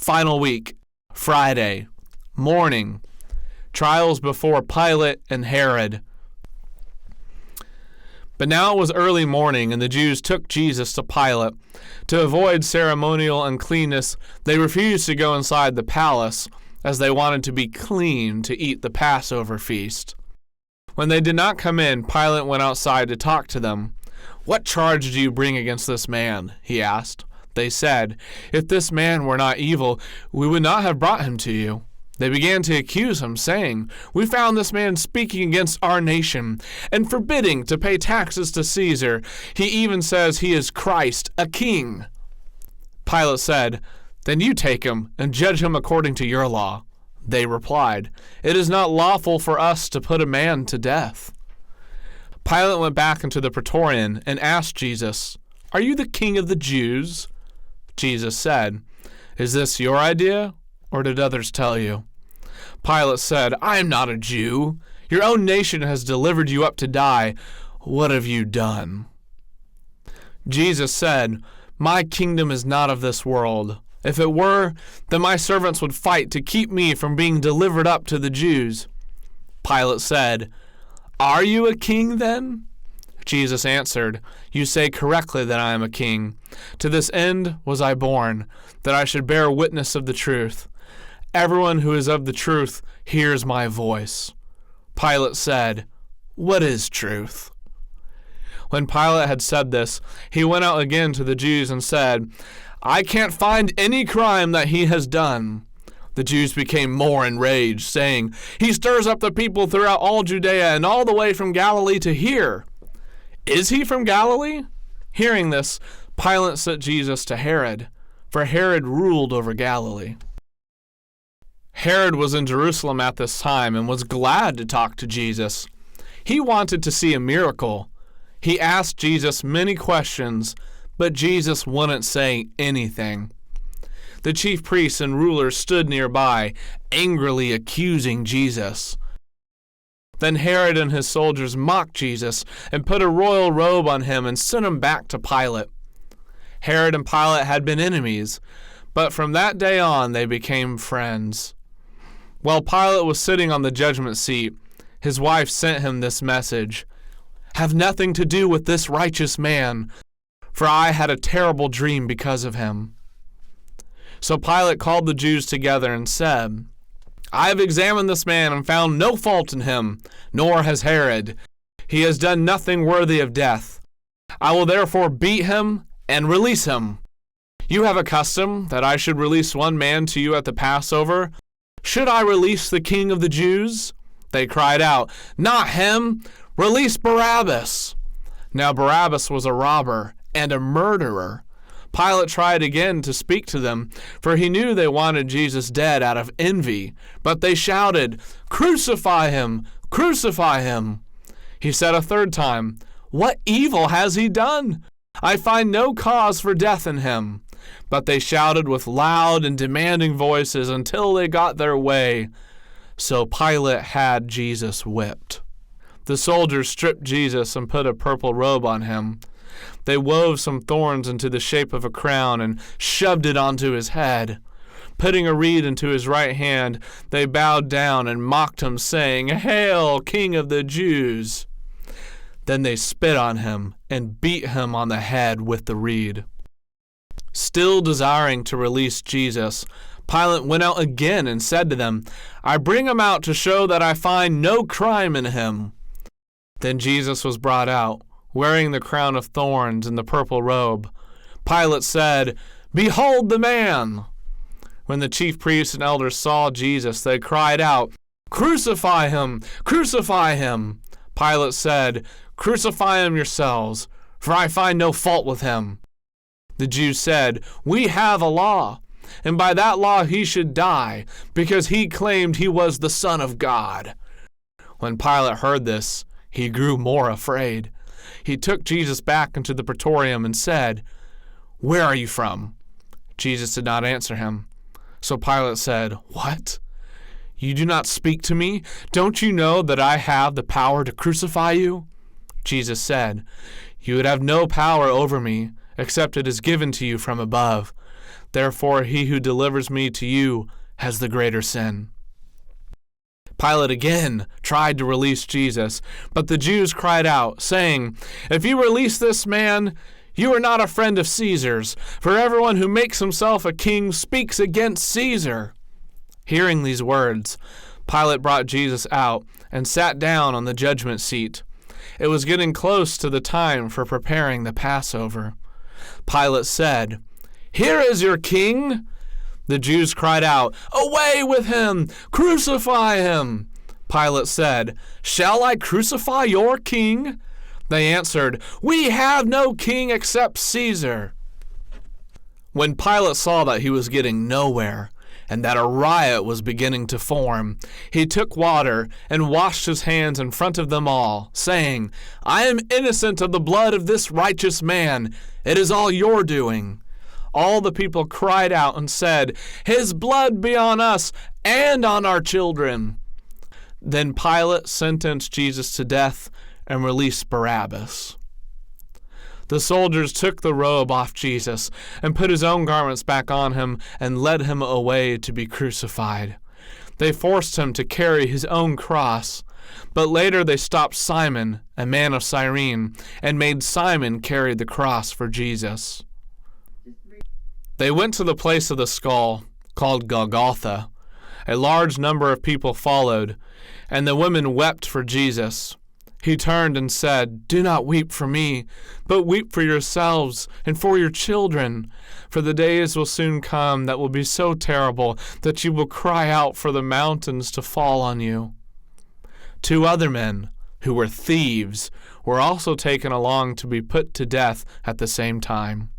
Final week, Friday, morning, trials before Pilate and Herod. But now it was early morning, and the Jews took Jesus to Pilate. To avoid ceremonial uncleanness, they refused to go inside the palace, as they wanted to be clean to eat the Passover feast. When they did not come in, Pilate went outside to talk to them. "What charge do you bring against this man?" he asked. They said, "If this man were not evil, we would not have brought him to you." They began to accuse him, saying, "We found this man speaking against our nation and forbidding to pay taxes to Caesar. He even says he is Christ, a king." Pilate said, "Then you take him and judge him according to your law." They replied, "It is not lawful for us to put a man to death." Pilate went back into the praetorium and asked Jesus, "Are you the king of the Jews?" Jesus said, "Is this your idea, or did others tell you?" Pilate said, "I am not a Jew. Your own nation has delivered you up to die. What have you done?" Jesus said, "My kingdom is not of this world. If it were, then my servants would fight to keep me from being delivered up to the Jews." Pilate said, "Are you a king then?" Jesus answered, "You say correctly that I am a king. To this end was I born, that I should bear witness of the truth. Everyone who is of the truth hears my voice." Pilate said, "What is truth?" When Pilate had said this, he went out again to the Jews and said, "I can't find any crime that he has done." The Jews became more enraged, saying, "He stirs up the people throughout all Judea and all the way from Galilee to here. Is he from Galilee?" Hearing this, Pilate sent Jesus to Herod, for Herod ruled over Galilee. Herod was in Jerusalem at this time and was glad to talk to Jesus. He wanted to see a miracle. He asked Jesus many questions, but Jesus wouldn't say anything. The chief priests and rulers stood nearby, angrily accusing Jesus. Then Herod and his soldiers mocked Jesus and put a royal robe on him and sent him back to Pilate. Herod and Pilate had been enemies, but from that day on they became friends. While Pilate was sitting on the judgment seat, his wife sent him this message, "Have nothing to do with this righteous man, for I had a terrible dream because of him." So Pilate called the Jews together and said, "I have examined this man and found no fault in him, nor has Herod. He has done nothing worthy of death. I will therefore beat him and release him. You have a custom that I should release one man to you at the Passover. Should I release the king of the Jews?" They cried out, "Not him! Release Barabbas!" Now Barabbas was a robber and a murderer. Pilate tried again to speak to them, for he knew they wanted Jesus dead out of envy. But they shouted, "Crucify him! Crucify him!" He said a third time, "What evil has he done? I find no cause for death in him." But they shouted with loud and demanding voices until they got their way. So Pilate had Jesus whipped. The soldiers stripped Jesus and put a purple robe on him. They wove some thorns into the shape of a crown and shoved it onto his head. Putting a reed into his right hand, they bowed down and mocked him, saying, "Hail, King of the Jews!" Then they spit on him and beat him on the head with the reed. Still desiring to release Jesus, Pilate went out again and said to them, "I bring him out to show that I find no crime in him." Then Jesus was brought out, wearing the crown of thorns and the purple robe. Pilate said, "Behold the man!" When the chief priests and elders saw Jesus, they cried out, "Crucify him! Crucify him!" Pilate said, "Crucify him yourselves, for I find no fault with him." The Jews said, "We have a law, and by that law he should die, because he claimed he was the Son of God." When Pilate heard this, he grew more afraid. He took Jesus back into the praetorium and said, "Where are you from?" Jesus did not answer him. So Pilate said, "What? You do not speak to me? Don't you know that I have the power to crucify you?" Jesus said, "You would have no power over me, except it is given to you from above. Therefore he who delivers me to you has the greater sin." Pilate again tried to release Jesus, but the Jews cried out, saying, "If you release this man, you are not a friend of Caesar's, for everyone who makes himself a king speaks against Caesar." Hearing these words, Pilate brought Jesus out and sat down on the judgment seat. It was getting close to the time for preparing the Passover. Pilate said, "Here is your king." The Jews cried out, "Away with him! Crucify him!" Pilate said, "Shall I crucify your king?" They answered, "We have no king except Caesar." When Pilate saw that he was getting nowhere, and that a riot was beginning to form, he took water and washed his hands in front of them all, saying, "I am innocent of the blood of this righteous man. It is all your doing." All the people cried out and said, "His blood be on us and on our children." Then Pilate sentenced Jesus to death and released Barabbas. The soldiers took the robe off Jesus and put his own garments back on him and led him away to be crucified. They forced him to carry his own cross, but later they stopped Simon, a man of Cyrene, and made Simon carry the cross for Jesus. They went to the place of the skull, called Golgotha. A large number of people followed, and the women wept for Jesus. He turned and said, "Do not weep for me, but weep for yourselves and for your children. For the days will soon come that will be so terrible that you will cry out for the mountains to fall on you." 2 other men, who were thieves, were also taken along to be put to death at the same time.